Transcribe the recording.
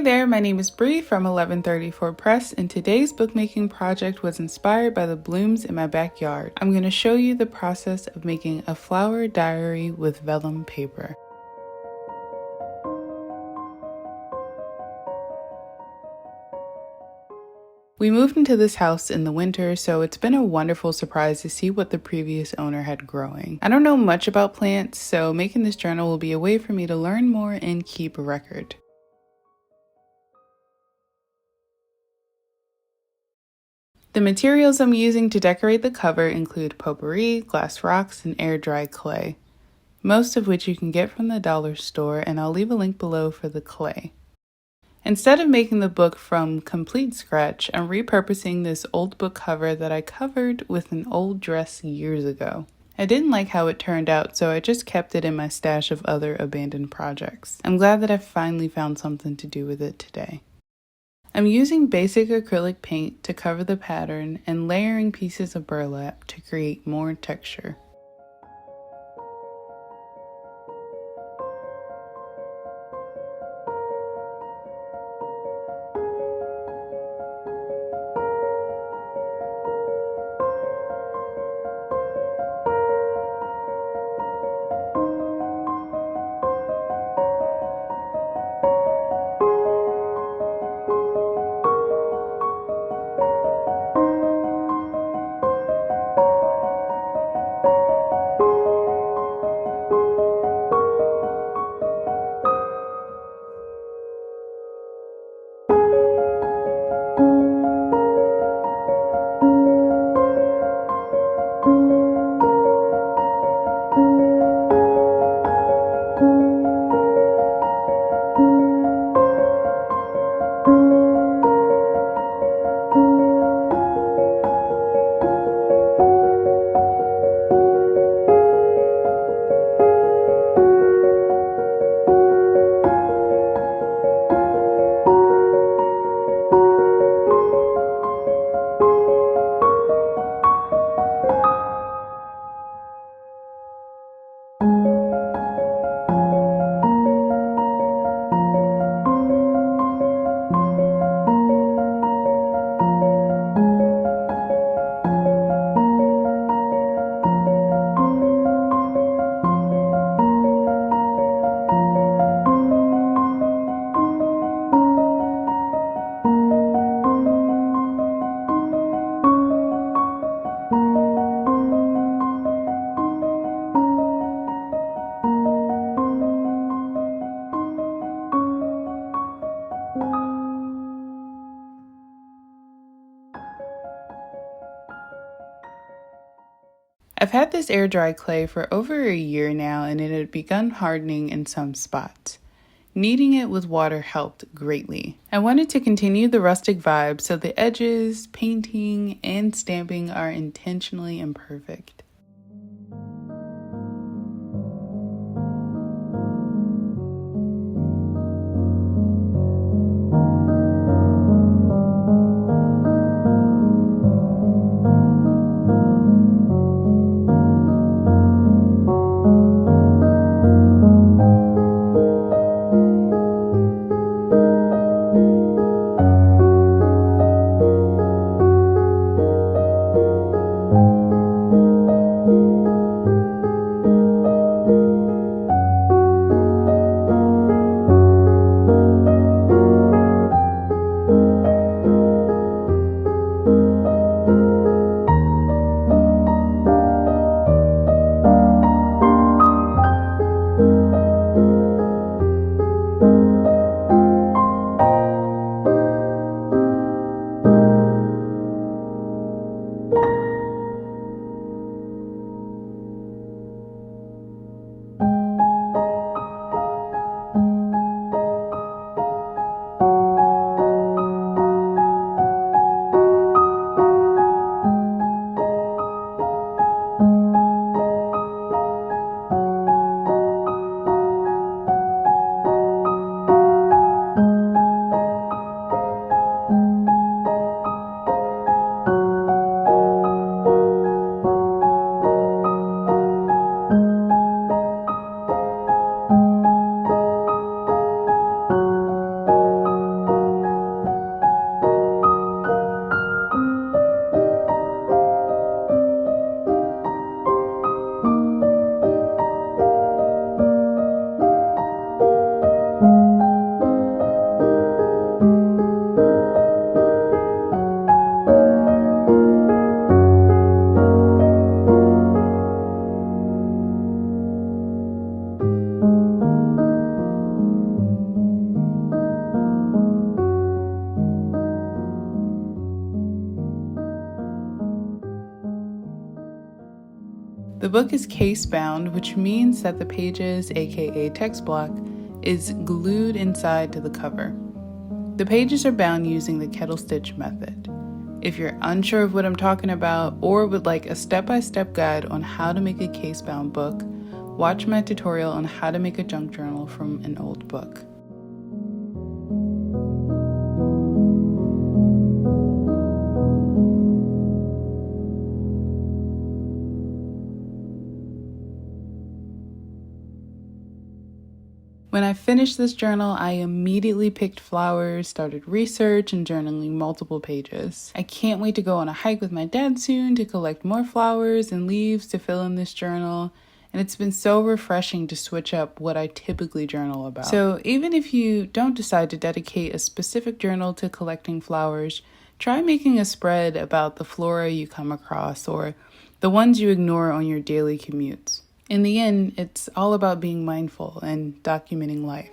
there, my name is Bree from 1134 Press, and today's bookmaking project was inspired by the blooms in my backyard. I'm going to show you the process of making a flower diary with vellum paper. We moved into this house in the winter, so it's been a wonderful surprise to see what the previous owner had growing. I don't know much about plants, so making this journal will be a way for me to learn more and keep a record. The materials I'm using to decorate the cover include potpourri, glass rocks, and air-dried clay, most of which you can get from the dollar store, and I'll leave a link below for the clay. Instead of making the book from complete scratch, I'm repurposing this old book cover that I covered with an old dress years ago. I didn't like how it turned out, so I just kept it in my stash of other abandoned projects. I'm glad that I finally found something to do with it today. I'm using basic acrylic paint to cover the pattern and layering pieces of burlap to create more texture. I've had this air-dry clay for over a year now, and it had begun hardening in some spots. Kneading it with water helped greatly. I wanted to continue the rustic vibe, so the edges, painting, and stamping are intentionally imperfect. book is case bound, which means that the pages, aka text block, is glued inside to the cover. The pages are bound using the kettle stitch method. If you're unsure of what I'm talking about or would like a step-by-step guide on how to make a case bound book, watch my tutorial on how to make a junk journal from an old book. When I finished this journal, I immediately picked flowers, started research, and journaling multiple pages. I can't wait to go on a hike with my dad soon to collect more flowers and leaves to fill in this journal, and it's been so refreshing to switch up what I typically journal about. So even if you don't decide to dedicate a specific journal to collecting flowers, try making a spread about the flora you come across or the ones you ignore on your daily commutes. In the end, it's all about being mindful and documenting life.